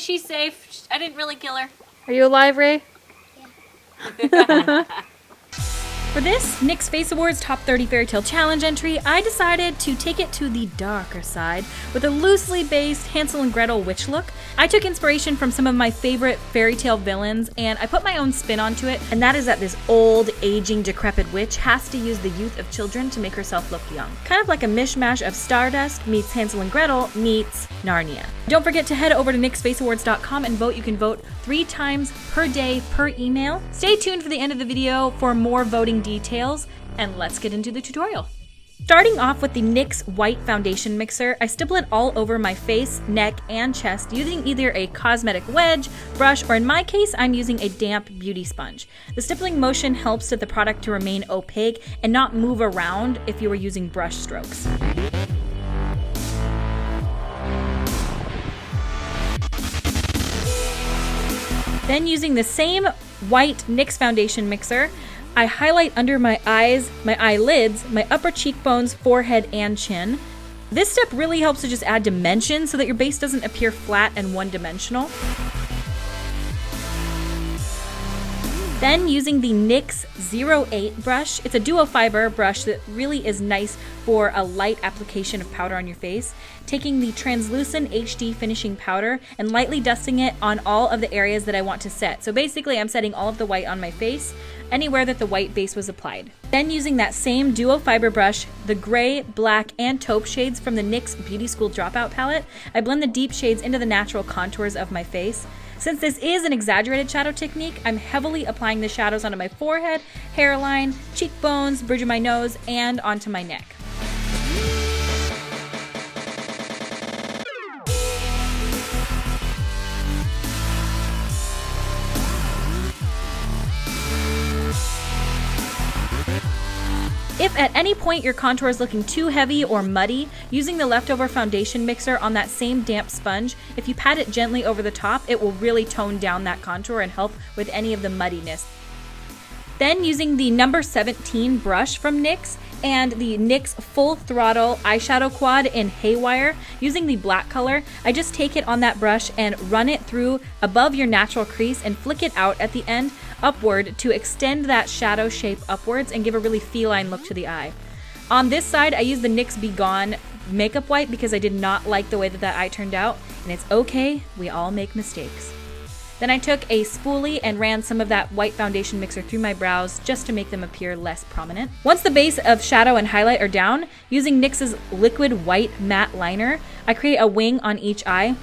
she's safe. I didn't really kill her. Are you alive, Ray? Yeah. For this NYX Face Awards Top 30 Fairytale Challenge entry, I decided to take it to the darker side with a loosely based Hansel and Gretel witch look. I took inspiration from some of my favorite fairytale villains and I put my own spin onto it, and that is that this old, aging, decrepit witch has to use the youth of children to make herself look young. Kind of like a mishmash of Stardust meets Hansel and Gretel meets Narnia. Don't forget to head over to NYXFaceAwards.com and vote. You can vote 3 times per day per email. Stay tuned for the end of the video for more voting details, and let's get into the tutorial. Starting off with the NYX White Foundation Mixer, I stipple it all over my face, neck, and chest using either a cosmetic wedge, brush, or in my case, I'm using a damp beauty sponge. The stippling motion helps the product to remain opaque and not move around if you were using brush strokes. Then using the same white NYX Foundation Mixer, I highlight under my eyes, my eyelids, my upper cheekbones, forehead, and chin. This step really helps to just add dimension so that your base doesn't appear flat and one-dimensional. Then using the NYX 08 brush, it's a Duofiber brush that really is nice for a light application of powder on your face. Taking the translucent HD Finishing Powder and lightly dusting it on all of the areas that I want to set. So basically I'm setting all of the white on my face, anywhere that the white base was applied. Then using that same Duofiber brush, the gray, black, and taupe shades from the NYX Beauty School Dropout palette, I blend the deep shades into the natural contours of my face. Since this is an exaggerated shadow technique, I'm heavily applying the shadows onto my forehead, hairline, cheekbones, bridge of my nose, and onto my neck. If at any point your contour is looking too heavy or muddy, using the leftover foundation mixer on that same damp sponge, if you pat it gently over the top, it will really tone down that contour and help with any of the muddiness. Then using the number 17 brush from NYX and the NYX Full Throttle Eyeshadow Quad in Haywire, using the black color, I just take it on that brush and run it through above your natural crease and flick it out at the end upward to extend that shadow shape upwards and give a really feline look to the eye. On this side, I use the NYX Be Gone makeup wipe because I did not like the way that eye turned out, and it's okay, we all make mistakes. Then I took a spoolie and ran some of that white foundation mixer through my brows just to make them appear less prominent. Once the base of shadow and highlight are down, using NYX's liquid white matte liner, I create a wing on each eye.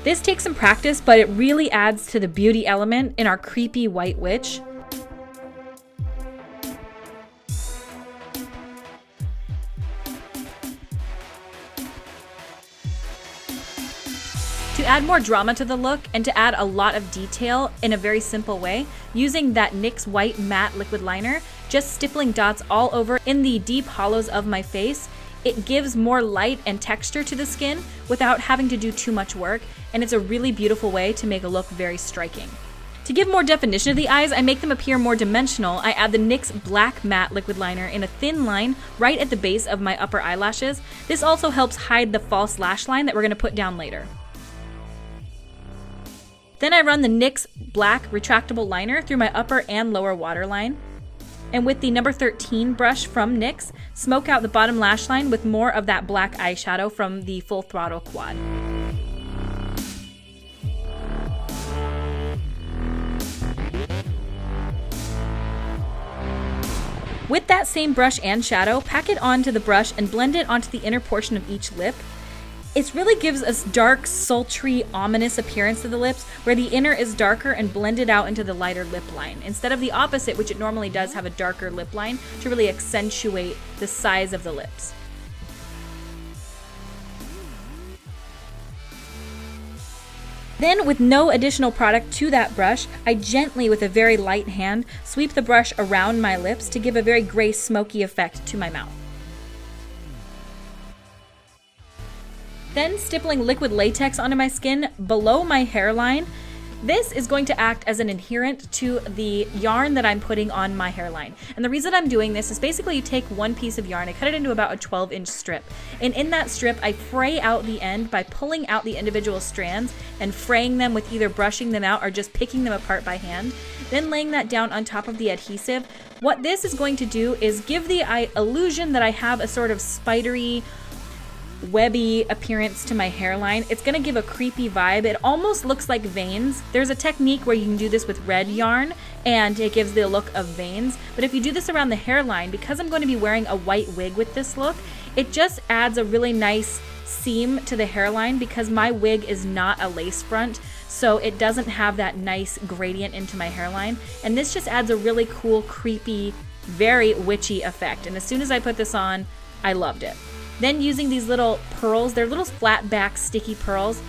This takes some practice, but it really adds to the beauty element in our creepy white witch. To add more drama to the look and to add a lot of detail in a very simple way, using that NYX White Matte Liquid Liner, just stippling dots all over in the deep hollows of my face, it gives more light and texture to the skin without having to do too much work, and it's a really beautiful way to make a look very striking. To give more definition to the eyes, I make them appear more dimensional. I add the NYX Black Matte Liquid Liner in a thin line right at the base of my upper eyelashes. This also helps hide the false lash line that we're going to put down later. Then I run the NYX Black Retractable Liner through my upper and lower waterline. And with the number 13 brush from NYX, smoke out the bottom lash line with more of that black eyeshadow from the Full Throttle Quad. With that same brush and shadow, pack it onto the brush and blend it onto the inner portion of each lip. It really gives us dark, sultry, ominous appearance to the lips, where the inner is darker and blended out into the lighter lip line, instead of the opposite, which it normally does have a darker lip line to really accentuate the size of the lips. Then, with no additional product to that brush, I gently, with a very light hand, sweep the brush around my lips to give a very gray, smoky effect to my mouth. Then stippling liquid latex onto my skin below my hairline, This is going to act as an adherent to the yarn that I'm putting on my hairline. And the reason I'm doing this is basically you take one piece of yarn, I cut it into about a 12-inch strip. And in that strip, I fray out the end by pulling out the individual strands and fraying them with either brushing them out or just picking them apart by hand. Then laying that down on top of the adhesive. What this is going to do is give the illusion that I have a sort of spidery, webby appearance to my hairline. It's going to give a creepy vibe. It almost looks like veins. There's a technique where you can do this with red yarn and it gives the look of veins. But if you do this around the hairline, because I'm going to be wearing a white wig with this look, it just adds a really nice seam to the hairline because my wig is not a lace front. So it doesn't have that nice gradient into my hairline. And this just adds a really cool, creepy, very witchy effect. And as soon as I put this on, I loved it. Then using these little pearls, they're little flat back sticky pearls,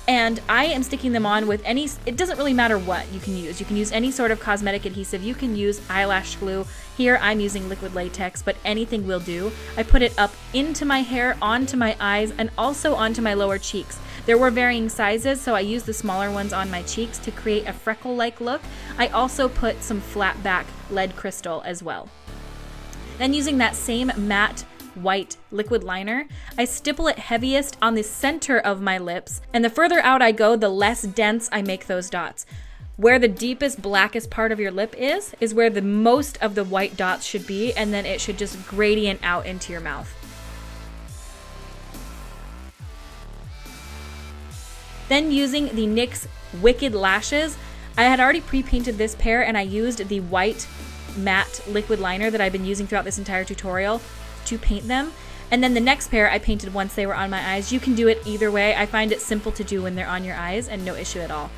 and I am sticking them on with any, it doesn't really matter what you can use. You can use any sort of cosmetic adhesive. You can use eyelash glue. Here I'm using liquid latex, but anything will do. I put it up into my hair, onto my eyes, and also onto my lower cheeks. There were varying sizes, so I used the smaller ones on my cheeks to create a freckle-like look. I also put some flat back lead crystal as well. Then using that same matte white liquid liner, I stipple it heaviest on the center of my lips, and the further out I go, the less dense I make those dots. Where the deepest, blackest part of your lip is where the most of the white dots should be, and then it should just gradient out into your mouth. Then using the NYX Wicked Lashes, I had already pre-painted this pair and I used the white matte liquid liner that I've been using throughout this entire tutorial to paint them. And then the next pair I painted once they were on my eyes. You can do it either way. I find it simple to do when they're on your eyes and no issue at all.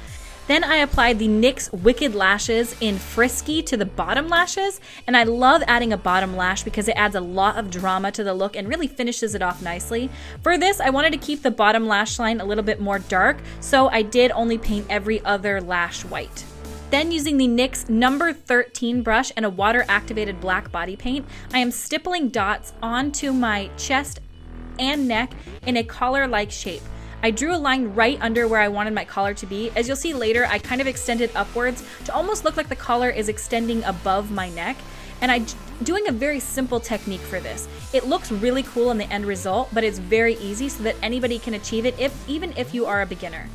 Then I applied the NYX Wicked Lashes in Frisky to the bottom lashes, and I love adding a bottom lash because it adds a lot of drama to the look and really finishes it off nicely. For this, I wanted to keep the bottom lash line a little bit more dark, so I did only paint every other lash white. Then using the NYX number 13 brush and a water-activated black body paint, I am stippling dots onto my chest and neck in a collar-like shape. I drew a line right under where I wanted my collar to be. As you'll see later, I kind of extended upwards to almost look like the collar is extending above my neck. And I'm doing a very simple technique for this. It looks really cool in the end result, but it's very easy so that anybody can achieve it, even if you are a beginner.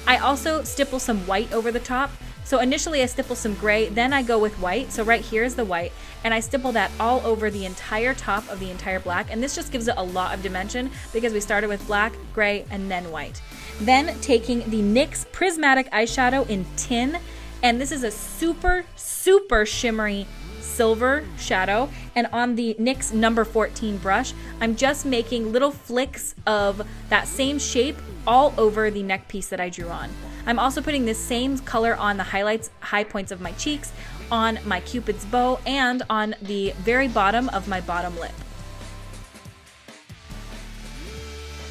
I also stipple some white over the top. So initially I stipple some gray, then I go with white. So right here is the white, and I stipple that all over the entire top of the entire black. And this just gives it a lot of dimension because we started with black, gray, and then white. Then taking the NYX Prismatic Eyeshadow in Tin, and this is a super, super shimmery silver shadow. And on the NYX number 14 brush, I'm just making little flicks of that same shape all over the neck piece that I drew on. I'm also putting this same color on the highlights, high points of my cheeks, on my Cupid's bow, and on the very bottom of my bottom lip.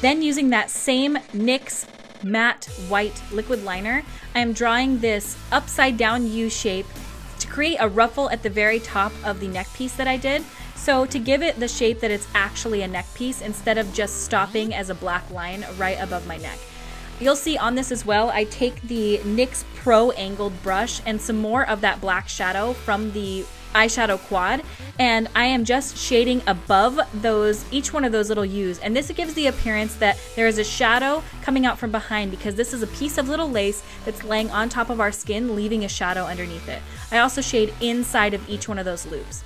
Then using that same NYX matte white liquid liner, I am drawing this upside down U shape to create a ruffle at the very top of the neck piece that I did. So to give it the shape that it's actually a neck piece instead of just stopping as a black line right above my neck. You'll see on this as well, I take the NYX Pro Angled Brush and some more of that black shadow from the eyeshadow quad, and I am just shading above those, each one of those little U's. And this gives the appearance that there is a shadow coming out from behind because this is a piece of little lace that's laying on top of our skin, leaving a shadow underneath it. I also shade inside of each one of those loops.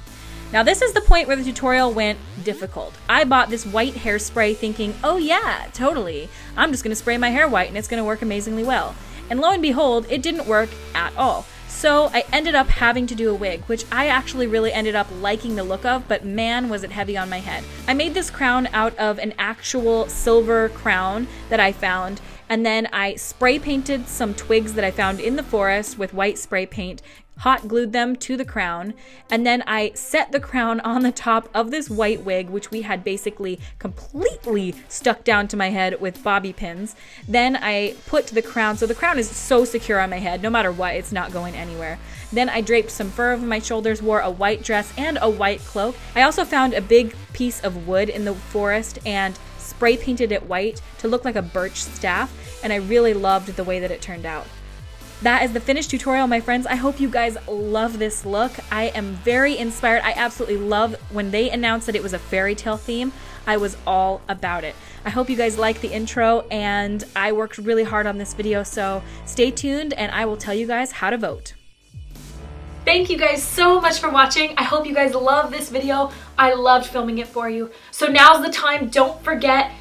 Now this is the point where the tutorial went difficult. I bought this white hairspray thinking, oh yeah, totally. I'm just gonna spray my hair white and it's gonna work amazingly well. And lo and behold, it didn't work at all. So I ended up having to do a wig, which I actually really ended up liking the look of, but man, was it heavy on my head. I made this crown out of an actual silver crown that I found, and then I spray painted some twigs that I found in the forest with white spray paint, hot glued them to the crown, and then I set the crown on the top of this white wig, which we had basically completely stuck down to my head with bobby pins. Then I put the crown, so the crown is so secure on my head, no matter what, it's not going anywhere. Then I draped some fur over my shoulders, wore a white dress and a white cloak. I also found a big piece of wood in the forest and spray painted it white to look like a birch staff, and I really loved the way that it turned out. that is the finished tutorial, my friends. I hope you guys love this look. I am very inspired. I absolutely love when they announced that it was a fairy tale theme. I was all about it. I hope you guys like the intro, and I worked really hard on this video, so stay tuned and I will tell you guys how to vote. Thank you guys so much for watching. I hope you guys love this video. I loved filming it for you. So now's the time. Don't forget,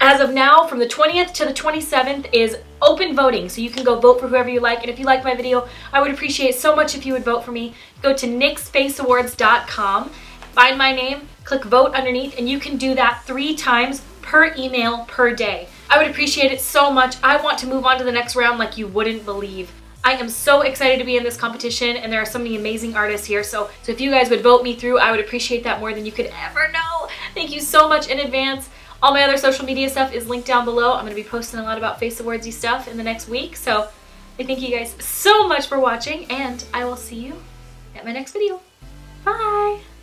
as of now, from the 20th to the 27th is open voting, so you can go vote for whoever you like. And if you like my video, I would appreciate so much if you would vote for me. Go to NYXFaceAwards.com, find my name, click vote underneath, and you can do that 3 times per email per day. I would appreciate it so much. I want to move on to the next round like you wouldn't believe. I am so excited to be in this competition, and there are so many amazing artists here. So if you guys would vote me through, I would appreciate that more than you could ever know. Thank you so much in advance. All my other social media stuff is linked down below. I'm going to be posting a lot about Face Awardsy stuff in the next week. So I thank you guys so much for watching, and I will see you at my next video. Bye!